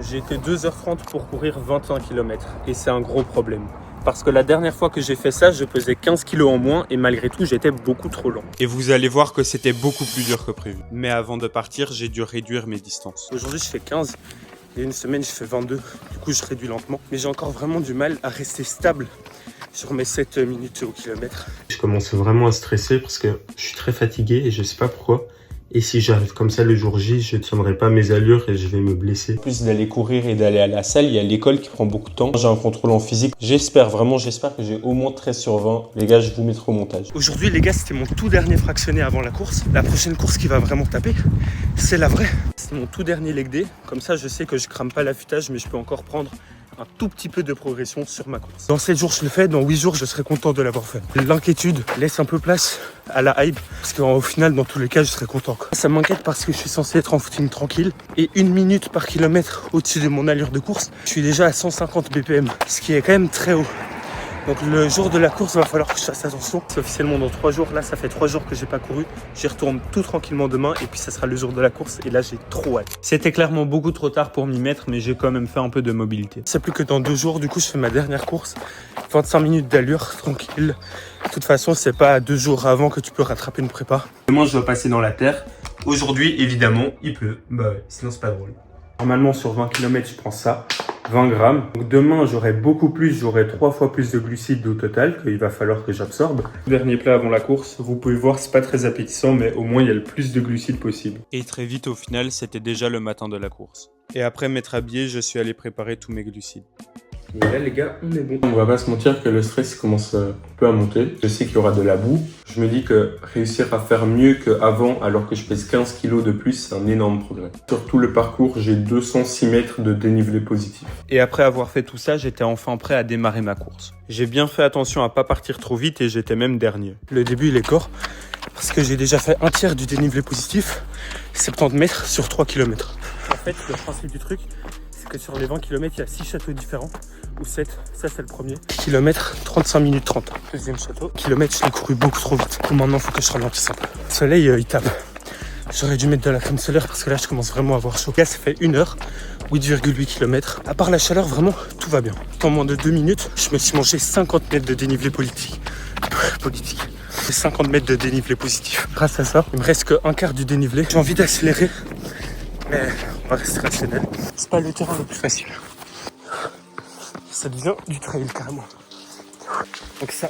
J'ai été 2h30 pour courir 21 km et c'est un gros problème. Parce que la dernière fois que j'ai fait ça, je pesais 15 kg en moins et malgré tout, j'étais beaucoup trop lent. Et vous allez voir que c'était beaucoup plus dur que prévu. Mais avant de partir, j'ai dû réduire mes distances. Aujourd'hui, je fais 15. Il y a une semaine, je fais 22. Du coup, je réduis lentement. Mais j'ai encore vraiment du mal à rester stable sur mes 7 minutes au kilomètre. Je commence vraiment à stresser parce que je suis très fatigué et je sais pas pourquoi. Et si j'arrive comme ça le jour J, je ne tiendrai pas mes allures et je vais me blesser. En plus d'aller courir et d'aller à la salle, il y a l'école qui prend beaucoup de temps. J'ai un contrôle en physique. J'espère que j'ai au moins 13 sur 20. Les gars, je vous mettrai au montage. Aujourd'hui, les gars, c'était mon tout dernier fractionné avant la course. La prochaine course qui va vraiment taper, c'est la vraie. C'est mon tout dernier leg day. Comme ça, je sais que je crame pas l'affûtage, mais je peux encore prendre un tout petit peu de progression sur ma course. Dans 7 jours, je le fais. Dans 8 jours, je serai content de l'avoir fait. L'inquiétude laisse un peu place à la hype. Parce qu'au final, dans tous les cas, je serai content. Ça m'inquiète parce que je suis censé être en footing tranquille. Et 1 minute par kilomètre au-dessus de mon allure de course, je suis déjà à 150 BPM. Ce qui est quand même très haut. Donc le jour de la course, il va falloir que je fasse attention. C'est officiellement dans 3 jours. Là, ça fait 3 jours que j'ai pas couru. J'y retourne tout tranquillement demain et puis ça sera le jour de la course. Et là, j'ai trop hâte. C'était clairement beaucoup trop tard pour m'y mettre, mais j'ai quand même fait un peu de mobilité. C'est plus que dans 2 jours. Du coup, je fais ma dernière course. 25 minutes d'allure, tranquille. De toute façon, c'est pas 2 jours avant que tu peux rattraper une prépa. Demain, je dois passer dans la terre. Aujourd'hui, évidemment, il pleut. Bah ouais, sinon c'est pas drôle. Normalement, sur 20 km, je prends ça. 20 grammes. Donc demain, j'aurai beaucoup plus, j'aurai 3 fois plus de glucides au total qu'il va falloir que j'absorbe. Dernier plat avant la course, vous pouvez voir, c'est pas très appétissant, mais au moins il y a le plus de glucides possible. Et très vite, au final, c'était déjà le matin de la course. Et après m'être habillé, je suis allé préparer tous mes glucides. Et là les gars, on est bon. On va pas se mentir que le stress commence un peu à monter. Je sais qu'il y aura de la boue. Je me dis que réussir à faire mieux qu'avant alors que je pèse 15 kg de plus, c'est un énorme progrès. Sur tout le parcours, j'ai 206 mètres de dénivelé positif. Et après avoir fait tout ça, j'étais enfin prêt à démarrer ma course. J'ai bien fait attention à pas partir trop vite et j'étais même dernier. Le début il est corps parce que j'ai déjà fait un tiers du dénivelé positif, 70 mètres sur 3 km. En fait, le principe du truc, que sur les 20 km, il y a 6 châteaux différents, ou 7, ça c'est le premier. Kilomètre, 35 minutes 30. Deuxième château. Kilomètre, je l'ai couru beaucoup trop vite. Donc maintenant, il faut que je ralentisse un peu. Le soleil, il tape. J'aurais dû mettre de la crème solaire parce que là, je commence vraiment à avoir chaud. Là, ça fait 1 heure, 8,8 km. À part la chaleur, vraiment, tout va bien. En moins de 2 minutes, je me suis mangé 50 mètres de dénivelé politique. C'est 50 mètres de dénivelé positif. Grâce à ça, il me reste qu'un quart du dénivelé. J'ai envie d'accélérer, mais on va rester rationnel. C'est pas le terrain le plus facile. Ça devient du trail carrément. Donc ça,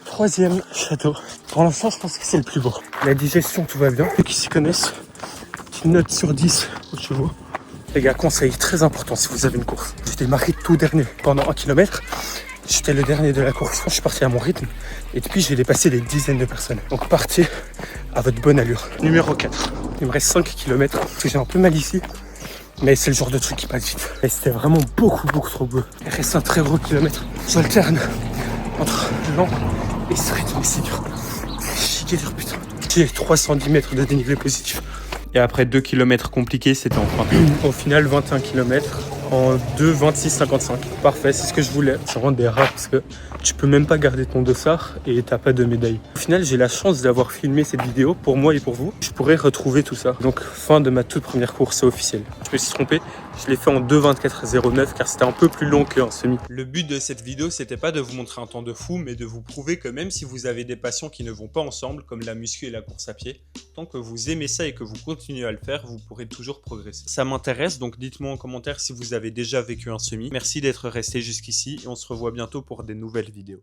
troisième château. Pour l'instant, je pense que c'est le plus beau. La digestion, tout va bien. Ceux qui s'y connaissent, une note sur 10 aux chevaux. Les gars, conseil très important si vous avez une course. J'ai démarré tout dernier pendant 1 km. J'étais le dernier de la course. Je suis parti à mon rythme et depuis, j'ai dépassé des dizaines de personnes. Donc partez à votre bonne allure. Numéro 4. Il me reste 5 km. Parce que j'ai un peu mal ici. Mais c'est le genre de truc qui passe vite. Et c'était vraiment beaucoup trop beau. Il reste un très gros kilomètre. J'alterne entre lent et ce rythme, c'est dur. Chiqué dur, putain. J'ai 310 mètres de dénivelé positif. Et après 2 km compliqués, c'était enfin. Au final, 21 km en 2, 26, 55. Parfait, c'est ce que je voulais. C'est vraiment des rats parce que tu peux même pas garder ton dossard et t'as pas de médaille. Au final, j'ai la chance d'avoir filmé cette vidéo pour moi et pour vous. Je pourrais retrouver tout ça. Donc, fin de ma toute première course officielle. Je me suis trompé. Je l'ai fait en 2,24,09 car c'était un peu plus long qu'un semi. Le but de cette vidéo, c'était pas de vous montrer un temps de fou, mais de vous prouver que même si vous avez des passions qui ne vont pas ensemble, comme la muscu et la course à pied, tant que vous aimez ça et que vous continuez à le faire, vous pourrez toujours progresser. Ça m'intéresse, donc dites-moi en commentaire si vous avez déjà vécu un semi. Merci d'être resté jusqu'ici et on se revoit bientôt pour des nouvelles vidéos.